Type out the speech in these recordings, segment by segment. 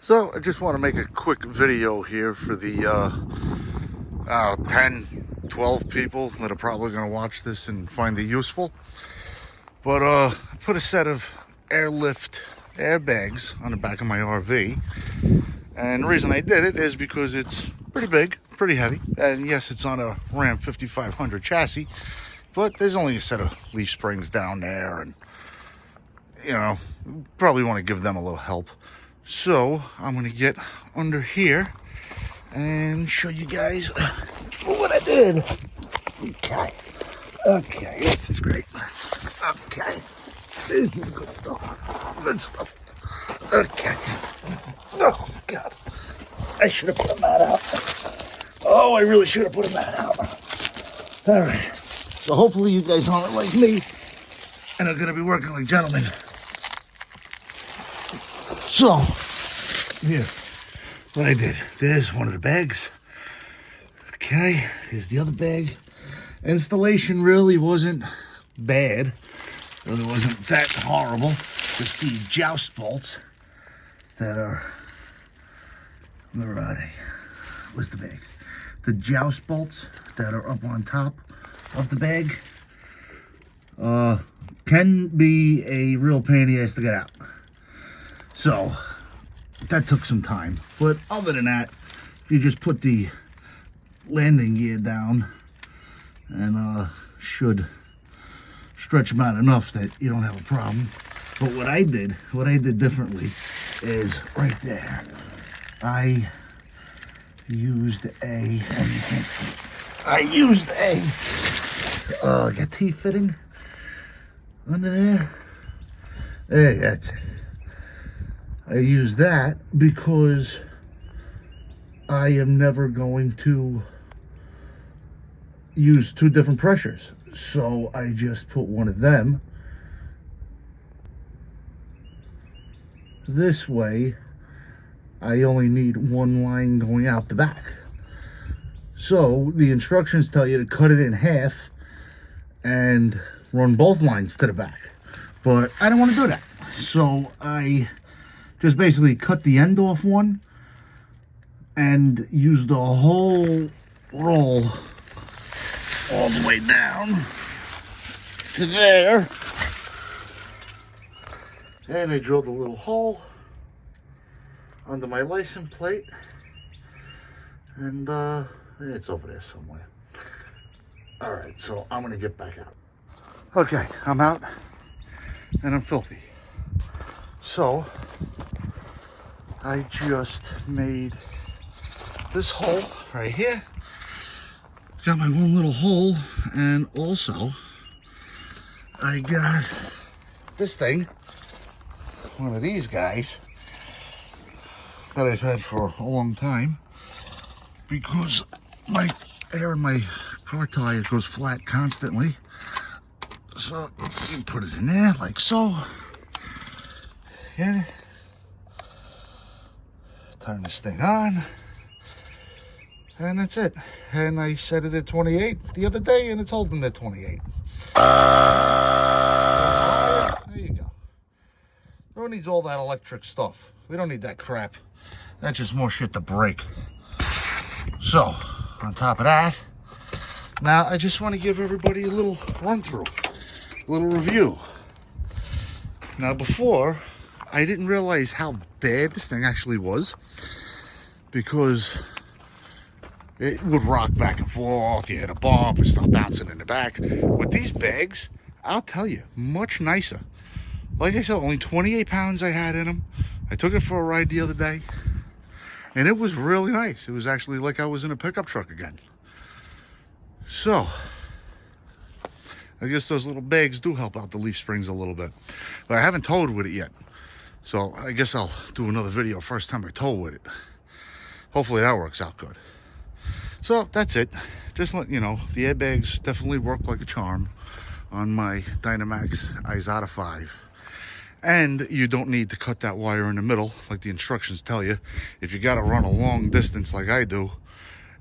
So I just want to make a quick video here for the 10, 12 people that are probably going to watch this and find it useful. But I put a set of Airlift airbags on the back of my RV. And the reason I did it is because it's pretty big, pretty heavy. And yes, it's on a Ram 5500 chassis, but there's only a set of leaf springs down there. And, you know, probably want to give them a little help. So I'm going to get under here and show you guys what I did. Okay, this is great. Okay, this is good stuff. Good stuff. Okay. Oh, God. I should have put a mat out. Oh, I really should have put a mat out. All right. So hopefully you guys aren't like me and are going to be working like gentlemen. So, here, what I did. There's one of the bags. Okay, here's the other bag. Installation really wasn't bad. Really wasn't that horrible. Just these joust bolts that are, where are they? Where's the bag? The joust bolts that are up on top of the bag can be a real pain in the ass to get out. So that took some time, but other than that, you just put the landing gear down and should stretch them out enough that you don't have a problem. But what I did differently is right there. I used and you can't see, I used a T-fitting under there. Hey, that's it. I use that because I am never going to use two different pressures. So I just put one of them. This way, I only need one line going out the back. So the instructions tell you to cut it in half and run both lines to the back. But I don't want to do that. So I just basically cut the end off one and use the whole roll all the way down to there. And I drilled a little hole under my license plate. And it's over there somewhere. All right, so I'm gonna get back out. Okay, I'm out and I'm filthy. So I just made this hole right here. Got my one little hole, and also I got this thing, one of these guys that I've had for a long time because my air in my car tire goes flat constantly. So you put it in there like so. Get it. Turn this thing on, and that's it. And I set it at 28 the other day, and it's holding at 28. There you go. No one needs all that electric stuff. We don't need that crap. That's just more shit to break. So, on top of that, now I just want to give everybody a little run through, a little review. Now before, I didn't realize how bad this thing actually was because it would rock back and forth. You hit a bump and start bouncing in the back. With these bags, I'll tell you, much nicer. Like I said, only 28 pounds I had in them. I took it for a ride the other day, and it was really nice. It was actually like I was in a pickup truck again. So I guess those little bags do help out the leaf springs a little bit. But I haven't towed with it yet. So I guess I'll do another video first time I tow with it. Hopefully that works out good. So that's it. Just let you know, the airbags definitely work like a charm on my Dynamax Isata 5. And you don't need to cut that wire in the middle like the instructions tell you. If you got to run a long distance like I do,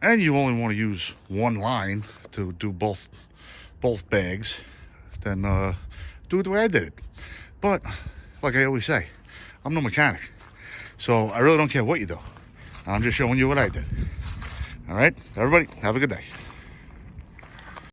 and you only want to use one line to do both bags, then do it the way I did it. But like I always say, I'm no mechanic. So I really don't care what you do. I'm just showing you what I did. All right, everybody, have a good day.